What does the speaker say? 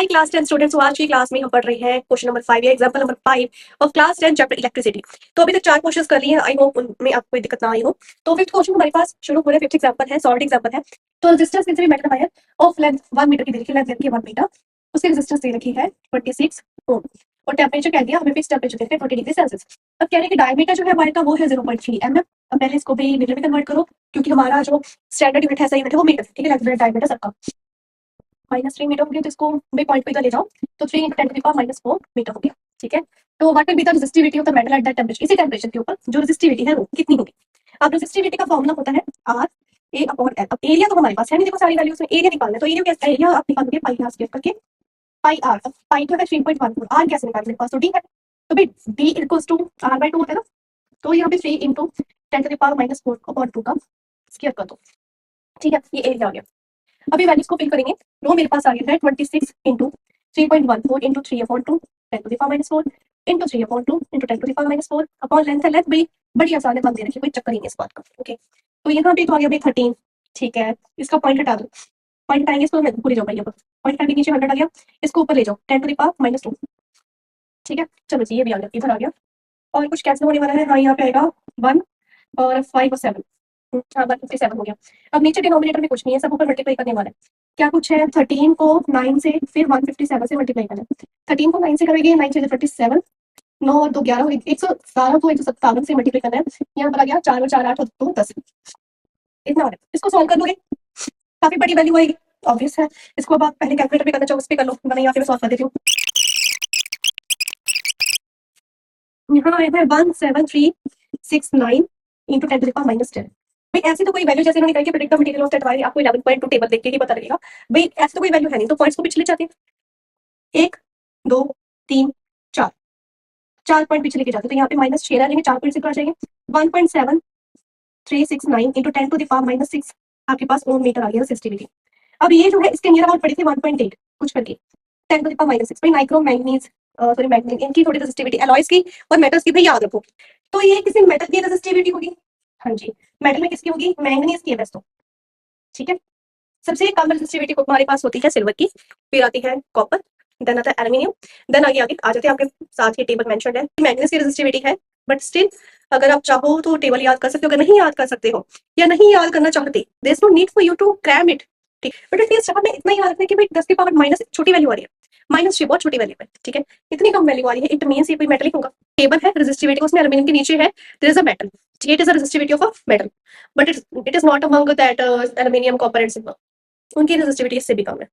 High class 10 students, आज की class में हम पढ़ रहे हैं क्वेश्चन नंबर 5 या example number 5 of class 10 chapter electricity. तो अभी तक 4 क्वेश्चंस कर लिए हैं, आई होप उनमें आपको कोई दिक्कत ना आई हो। तो फिफ्थ क्वेश्चन हमारे पास शुरू हो रहा है। फिफ्थ एग्जांपल है, सॉलिड एग्जांपल है। तो रेजिस्टेंस किसी भी मेटल का है ऑफ लेंथ 1 मीटर की, देखिए लेंथ देखिए 1 मीटर, उसकी रेजिस्टेंस दे रखी है 26 ओम और टेंपरेचर कह दिया हमें, फिक्स टेंपरेचर देते हैं 20 डिग्री सेल्सियस। अब कह रहे हैं कि डायमीटर जो है वायर का वो है 0.3 mm। अब पहले इसको भी मीटर में कन्वर्ट करो, क्योंकि हमारा जो स्टैंडर्ड यूनिट है, सही यूनिट है वो मीटर, ठीक है, लेंथ डायमीटर सबका -3 मीटर हो गया। तो इसको बे पॉइंट पे इधर ले जाओ, तो 3 × 10⁻⁴ मीटर हो गया, ठीक है। तो what will be the resistivity of the metal at that temperature, इसी टेंपरेचर के ऊपर जो रेजिस्टिविटी है वो कितनी होगी। अब रेजिस्टिविटी का फॉर्मूला होता है R A/L। अब एरिया तो हमारे पास है नहीं, देखो सारी वैल्यूज में एरिया निकालना है, तो एरिया कैसे, एरिया आप निकालोगे पाई r स्क्वायर करके, पाई r। अब पाई तो है 3.14, r कैसे निकालें, मेरे पास तो d है, तो भाई d इक्वल्स टू r/2 होता है ना, तो यहाँ पे 3 × 10⁻⁴/2 का स्क्वायर कर दो, ठीक है, ये एरिया आ गया। अभी वैल्यूज को फिल करेंगे। रो मेरे पास आ गया है 26 × 3.14 × 3/2 10⁻⁴ × 3/2 × 10⁻⁴ अपॉन लेंथ है। लेंथ भी बड़ी आसान है, मान दे रखिए, कोई चक्कर ही नहीं इस बात का, ओके। तो यहाँ पे तो आ गया भाई 13, ठीक है, इसका पॉइंट हटा दो, पॉइंट हटाएंगे इसको, मैं भूल जाओ भाई, पॉइंट हटाने नीचे 100 आ गया, इसको ऊपर ले जाओ 10⁻⁻², ठीक है। चलो जी, ये भी आ गया, इधर आ गया। और कुछ कैंसिल होने वाला है, हाँ यहाँ पे आएगा 1 और 5 और 7, हाँ 157 हो गया। अब नीचे डिनोमिनेटर में कुछ नहीं है, सब ऊपर मल्टीप्लाई करने वाला है। क्या कुछ है, 13 को 9 से फिर 157 से मल्टीप्लाई करना है। 13 को 9 से करेंगे, 9 से 27, 9 और 2 11 117 को 157 से मल्टीप्लाई करना है। यहाँ पर आ गया 4 और 4 8 और 2 10, इतना हो रहा है। इसको सॉल्व कर दोगे, काफी बड़ी वैल्यू आएगी, ऑब्वियस है। इसको अब आप पहले कैलकुलेटर पे करना चाहो उस पे कर लो, मैंने यहाँ पे सॉल्व कर देती हूँ। यहाँ आया है 17369 × 10⁻⁻10। भाई ऐसी तो कोई वैल्यू, जैसे उन्होंने कहा कि predict the material of that wire, आपको 11.2 टेबल देख के ही पता लगेगा। भाई ऐसी तो कोई वैल्यू है नहीं, तो पॉइंट्स को पिछले जाते हैं, 1 2 3 4, 4 पॉइंट पीछे लेके जाते, तो यहाँ पे -6 आ जाएंगे, 4 पॉइंट से आ जाएंगे। 1.7369 × 10⁻⁻6 आपके पास ओम मीटर आ गया रेजिस्टिविटी। अब ये जो है इसके नियर अबाउट पड़ी थी 1.8 कुछ करके 10⁻⁻6। भाई नाइक्रोम मैंगनीज सॉरी मैंगनीज, इनकी थोड़ी रेजिस्टिविटी एलॉयज की और मेटल्स की भाई याद रखो। तो ये किसी मेटल की रेजिस्टिविटी होगी, हाँ जी, मेटल में किसकी होगी, मैंगनीज की है बस, तो ठीक है। सबसे कम रेजिस्टिविटी हमारे पास होती है सिल्वर की, फिर आती है कॉपर, देन आता है एल्यूमिनियम, देन आगे आगे आ जाते हैं, आपके साथ ही टेबल मेंशन्ड है। मैंगनीज की रेजिस्टिविटी है, बट स्टिल अगर आप चाहो तो टेबल याद कर सकते हो, अगर नहीं याद कर सकते हो या नहीं याद करना चाहते, there is no need for you to cram it, ठीक। बट एटलीस्ट हमें इतना याद रखना है कि भाई 10 की पावर माइनस छोटी वैल्यू आ रही है, -6 बहुत छोटी वैल्यू है, ठीक है, इतनी कम वैल्यू आ रही है, इट मींस ये कोई मेटल ही होगा। टेबल है रेजिस्टिविटी, उसमें एल्यूमिनियम के नीचे है देयर इज अ मेटल, ठीक है, it is a resistivity of a metal, but it is not among that aluminium copper and silver, उनकी रेजिस्टिविटी इससे भी कम है।